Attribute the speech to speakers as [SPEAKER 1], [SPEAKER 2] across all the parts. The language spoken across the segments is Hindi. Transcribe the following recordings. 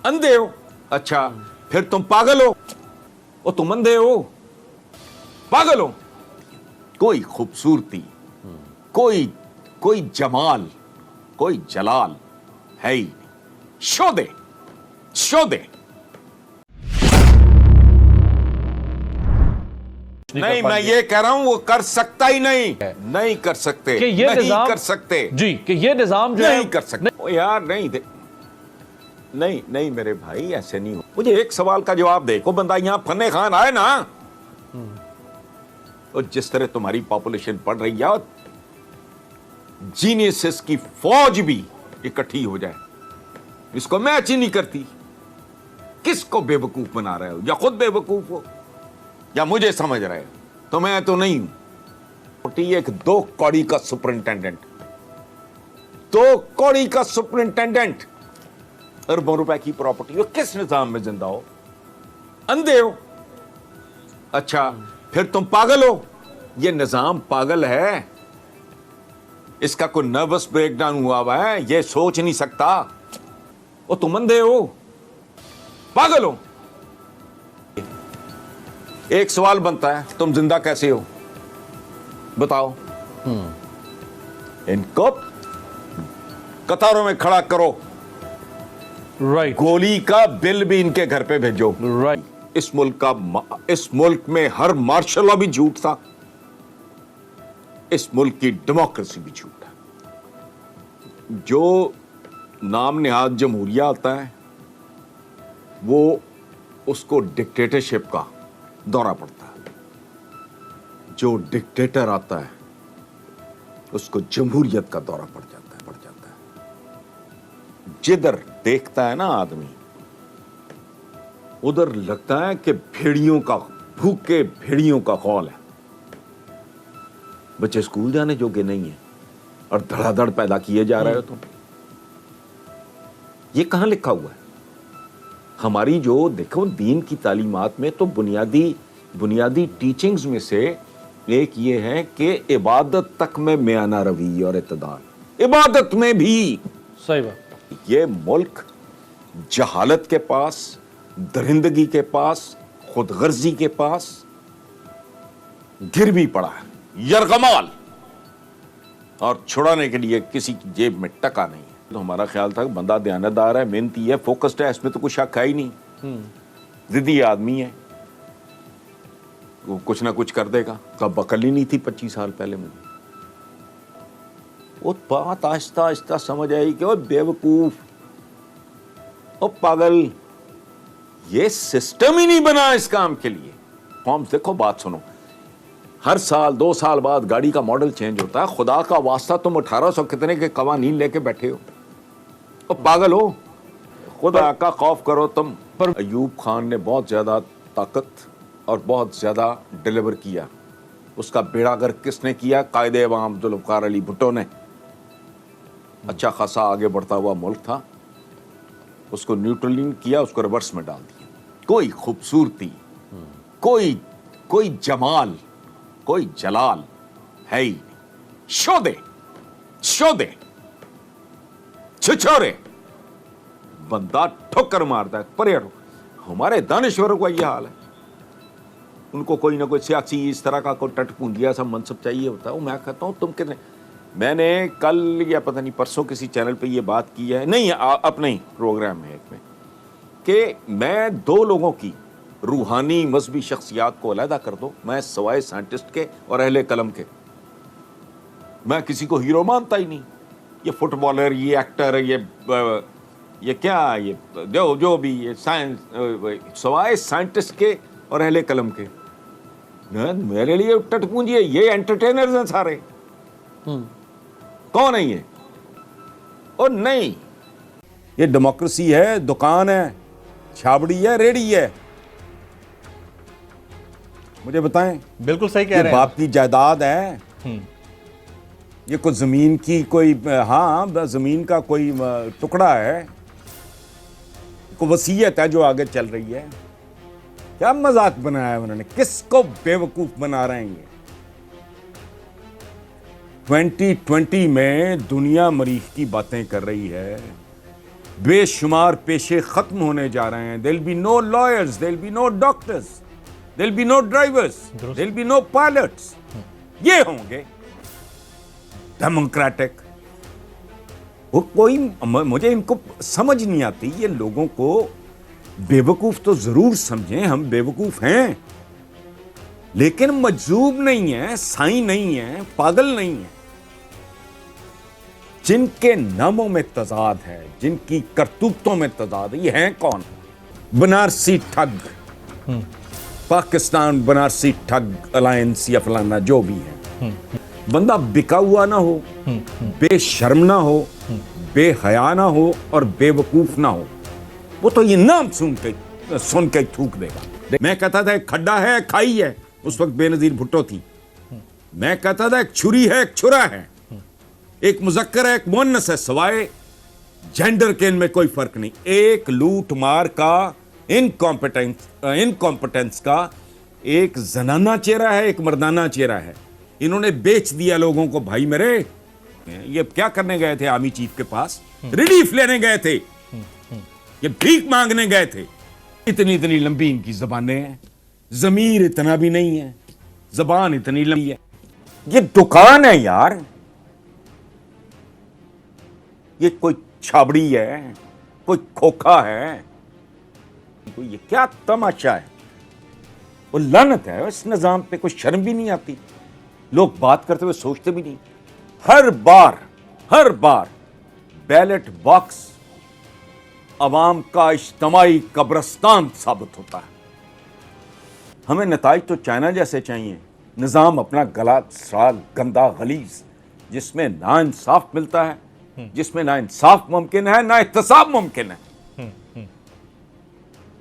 [SPEAKER 1] अंधे हो? अच्छा, फिर तुम पागल हो? ओ तुम अंधे हो, पागल हो? कोई खूबसूरती, कोई कोई जमाल, कोई जलाल है ही नहीं। शो दे, शो दे। नहीं, मैं ये कह रहा हूं वो कर सकता ही नहीं, नहीं कर सकते,
[SPEAKER 2] कि ये
[SPEAKER 1] नहीं कर सकते
[SPEAKER 2] जी, कि ये निजाम जो
[SPEAKER 1] नहीं
[SPEAKER 2] है
[SPEAKER 1] कर सकते। ओ यार नहीं दे, नहीं नहीं मेरे भाई ऐसे नहीं हो। मुझे एक सवाल का जवाब दे। को बंदा यहां फन्ने खान आए ना, और जिस तरह तुम्हारी पॉपुलेशन बढ़ रही है, जीनियस की फौज भी इकट्ठी हो जाए, इसको मैच ही नहीं करती। किसको बेवकूफ बना रहे हो? या खुद बेवकूफ हो या मुझे समझ रहे हो? तो मैं तो नहीं हूं। एक 2 कौड़ी का सुपरिंटेंडेंट, 2 कौड़ी का सुपरिंटेंडेंट, अरबों रुपए की प्रॉपर्टी, वो किस निजाम में जिंदा हो? अंधे हो? अच्छा, फिर तुम पागल हो? ये निजाम पागल है, इसका कोई नर्वस ब्रेकडाउन हुआ है, ये सोच नहीं सकता। ओ तुम अंधे हो, पागल हो? एक सवाल बनता है, तुम जिंदा कैसे हो? बताओ। इनको कतारों में खड़ा करो,
[SPEAKER 2] राइट,
[SPEAKER 1] गोली का बिल भी इनके घर पे भेजो।
[SPEAKER 2] राइट।
[SPEAKER 1] इस मुल्क में हर मार्शल लॉ भी झूठ था, इस मुल्क की डेमोक्रेसी भी झूठ है। जो नाम निहाद जमहूरिया आता है, वो उसको डिक्टेटरशिप का दौरा पड़ता है। जो डिक्टेटर आता है, उसको जमहूरियत का दौरा पड़ जाता है। जिधर देखता है ना आदमी, उधर लगता है कि भेड़ियों का, भूखे भेड़ियों का कौल है। बच्चे स्कूल जाने जोगे नहीं है और धड़ाधड़ पैदा किए जा रहे हो तुम। ये कहां लिखा हुआ है? हमारी जो देखो दीन की तालीमात में तो बुनियादी टीचिंग्स में से एक ये है कि इबादत तक में मियाना रवैया और इत्तेदाल। इबादत में भी
[SPEAKER 2] सही बात।
[SPEAKER 1] ये मुल्क जहालत के पास, दरिंदगी के पास, खुदगर्जी के पास गिर भी पड़ा है, यरगमाल, और छुड़ाने के लिए किसी की जेब में टका नहीं है। तो हमारा ख्याल था कि बंदा दयानतदार है, मेहनती है, फोकस्ड है, इसमें तो कुछ शक है ही नहीं। जिद्दी आदमी है, वो कुछ ना कुछ कर देगा। कब अकल ही नहीं थी 25 साल पहले मुझे। वो बात आहिस्ता आहिस्ता समझ आई कि वो बेवकूफ, ओ पागल, ये सिस्टम ही नहीं बना इस काम के लिए। फॉर्म्स देखो, बात सुनो, हर साल 2 साल बाद गाड़ी का मॉडल चेंज होता है। खुदा का वास्ता, तुम 1800 कितने के कवानीन लेके बैठे हो? ओ पागल हो? खुदा का खौफ करो तुम। पर अयूब खान ने बहुत ज्यादा ताकत और बहुत ज्यादा डिलीवर किया। उसका बेड़ागर किसने किया? कायदे अवाम जुल्फ़िकार अली भुट्टो ने। अच्छा खासा आगे बढ़ता हुआ मुल्क था, उसको न्यूट्रलिंग किया, उसको रिवर्स में डाल दिया। कोई खूबसूरती, कोई जमाल, कोई जलाल है ही नहीं। शो दे, शो दे, छिछोरे। बंदा ठोकर मारता है, परे हटो। हमारे दानिश्वरों का यह हाल है, उनको कोई ना कोई सियासी इस तरह का कोई टटपूंजिया सा मनसब चाहिए होता है। मैं कहता हूं तुम कितने, मैंने कल या पता नहीं परसों किसी चैनल पे ये बात की है, नहीं अपने ही प्रोग्राम में एक में, कि मैं 2 लोगों की रूहानी मजहबी शख्सियात को अलहदा कर दो, मैं सवाए साइंटिस्ट के और अहले कलम के, मैं किसी को हीरो मानता ही नहीं। ये फुटबॉलर, ये एक्टर, ये क्या, ये जो भी ये साइंस, सवाए साइंटिस्ट के और अहले कलम के, मेरे लिए टटपूंजी है। ये एंटरटेनर्स हैं सारे। कौन है ये? और नहीं, ये डेमोक्रेसी है, दुकान है, छाबड़ी है, रेडी है। मुझे बताएं।
[SPEAKER 2] बिल्कुल सही कह रहे हैं।
[SPEAKER 1] बाप की जायदाद है, ये कोई जमीन की कोई, हाँ जमीन का कोई टुकड़ा है, कोई वसीयत है जो आगे चल रही है। क्या मजाक बनाया है उन्होंने? किसको बेवकूफ बना रहे हैं ये? 2020 में दुनिया मरीख की बातें कर रही है बेशुमार पेशे खत्म होने जा रहे हैं. There'll be no lawyers, there'll be no doctors, there'll be no drivers, there'll be no pilots. ये होंगे डेमोक्रेटिक. वो कोई मुझे इनको समझ नहीं आती. ये लोगों को बेवकूफ तो जरूर समझें, हम बेवकूफ हैं, लेकिन मजजूब नहीं है, साई नहीं है, पागल नहीं है. जिनके नामों में तजाद है, जिनकी करतूतों में तजाद है, ये हैं कौन? बनारसी ठग, पाकिस्तान बनारसी ठग अलायंस या फलाना जो भी है. बंदा बिका हुआ ना हो, बेशर्म ना हो, बेहया ना हो और बेवकूफ ना हो, वो तो ये नाम सुन के थूक देगा. मैं कहता था एक खड्डा है, एक खाई है, उस वक्त बेनजीर भुट्टो थी. मैं कहता था एक छुरी है, एक छुरा है, एक मुजक्कर है, एक मुअन्नस है, सवाए जेंडर के इनमें कोई फर्क नहीं. एक लूट मार का, इनकॉम्पिटेंस का एक जनाना चेहरा है, एक मर्दाना चेहरा है. इन्होंने बेच दिया लोगों को. भाई मेरे, ये क्या करने गए थे आर्मी चीफ के पास? रिलीफ लेने गए थे, ये भीख मांगने गए थे. इतनी इतनी लंबी इनकी जबानें हैं, जमीर इतना भी नहीं है, जबान इतनी लंबी है. ये दुकान है यार, ये कोई छाबड़ी है, कोई खोखा है, कोई ये क्या तमाशा है? वो लानत है इस निजाम पे. कोई शर्म भी नहीं आती. लोग बात करते हुए सोचते भी नहीं. हर बार बैलेट बॉक्स अवाम का इज्तिमाई कब्रिस्तान साबित होता है. हमें नताइज तो चाइना जैसे चाहिए. निजाम अपना गला साल गंदा गलीज, जिसमें ना इंसाफ मिलता है, जिसमें ना इंसाफ मुमकिन है, ना इत्तेसाब मुमकिन है.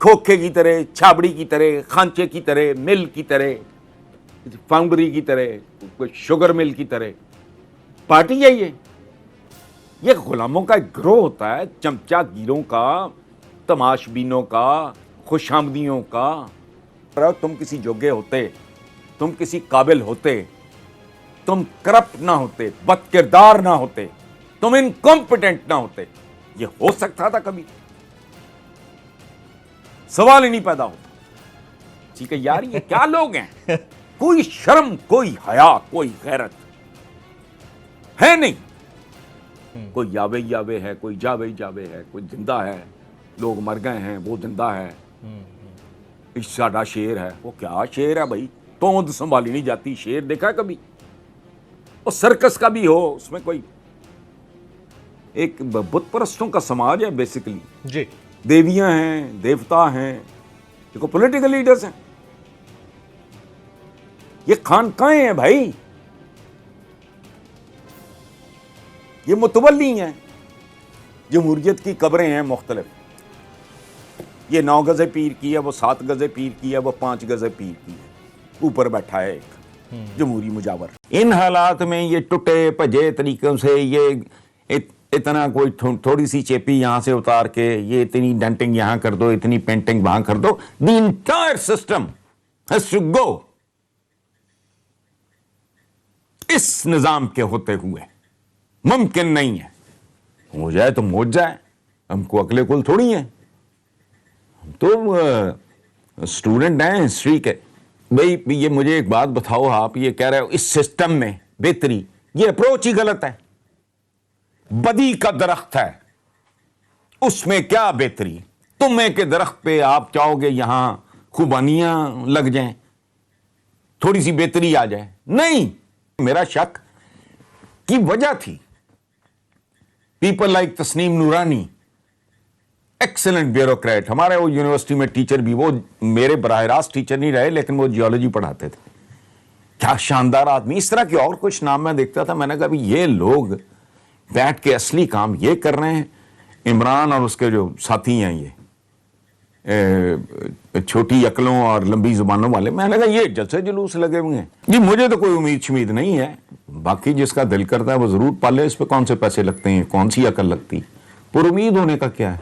[SPEAKER 1] खोखे की तरह, छाबड़ी की तरह, खांचे की तरह, मिल की तरह, फाउंड्री की तरह, शुगर मिल की तरह पार्टी है. ये गुलामों का एक ग्रोह होता है, चमचागिरों का, तमाशबीनों का, खुशामदियों का. तुम किसी जोगे होते, तुम किसी काबिल होते, तुम करप्ट ना होते, बदकिरदार ना होते, तुम इनकॉम्पिटेंट ना होते, ये हो सकता था कभी? सवाल ही नहीं पैदा होता. ठीक है यार, ये क्या लोग हैं? कोई शर्म, कोई हया, कोई गैरत है नहीं. कोई यावे यावे है, कोई जावे जावे है, कोई जिंदा है, लोग मर गए हैं, वो जिंदा है. इस साडा शेर है. वो क्या शेर है भाई? तोंद संभाली नहीं जाती. शेर देखा है कभी? वो सर्कस का भी हो, उसमें कोई एक बुत परस्तों का समाज है बेसिकली
[SPEAKER 2] जी.
[SPEAKER 1] देवियां हैं, देवता हैं, देखो पॉलिटिकल लीडर्स हैं. ये खानकाएं हैं भाई, ये मुतवल्ली हैं. जमहूरियत की कब्रें हैं मुख्तलिफ. ये 9 गज़े पीर की है, वो 7 गज़े पीर की है, वो 5 गज़े पीर की है. ऊपर बैठा है एक जमहूरी मुजावर. इन हालात में ये टुटे भजे तरीकों से ये इतना कोई थोड़ी सी चेपी यहां से उतार के, ये इतनी डेंटिंग यहां कर दो, इतनी पेंटिंग वहां कर दो. The entire system has to go. इस निजाम के होते हुए मुमकिन नहीं है. हो जाए तो मोज जाए, हमको अगले कुल थोड़ी है. हम तो स्टूडेंट हैं हिस्ट्री के. भाई ये मुझे एक बात बताओ, आप ये कह रहे हो इस सिस्टम में बेहतरी, ये अप्रोच ही गलत है. बदी का दरख्त है, उसमें क्या बेहतरी? तुम्हे के दरख्त पे आप चाहोगे यहां खुबानियां लग जाएं, थोड़ी सी बेहतरी आ जाए? नहीं. मेरा शक की वजह थी पीपल लाइक तस्नीम नूरानी, एक्सेलेंट ब्यूरोक्रेट. हमारे वो यूनिवर्सिटी में टीचर भी, वो मेरे बराह रास्त टीचर नहीं रहे, लेकिन वो जियोलॉजी पढ़ाते थे. क्या शानदार आदमी. इस तरह के और कुछ नाम मैं देखता था. मैंने कहा भी ये लोग बैठ के असली काम ये कर रहे हैं. इमरान और उसके जो साथी हैं, ये छोटी अकलों और लंबी जुबानों वाले, मैंने कहा ये जलसे जुलूस लगे हुए हैं. जी मुझे तो कोई उम्मीद शमीद नहीं है. बाकी जिसका दिल करता है वो जरूर पाले. इस पे कौन से पैसे लगते हैं, कौन सी अकल लगती, पर उम्मीद होने का क्या है?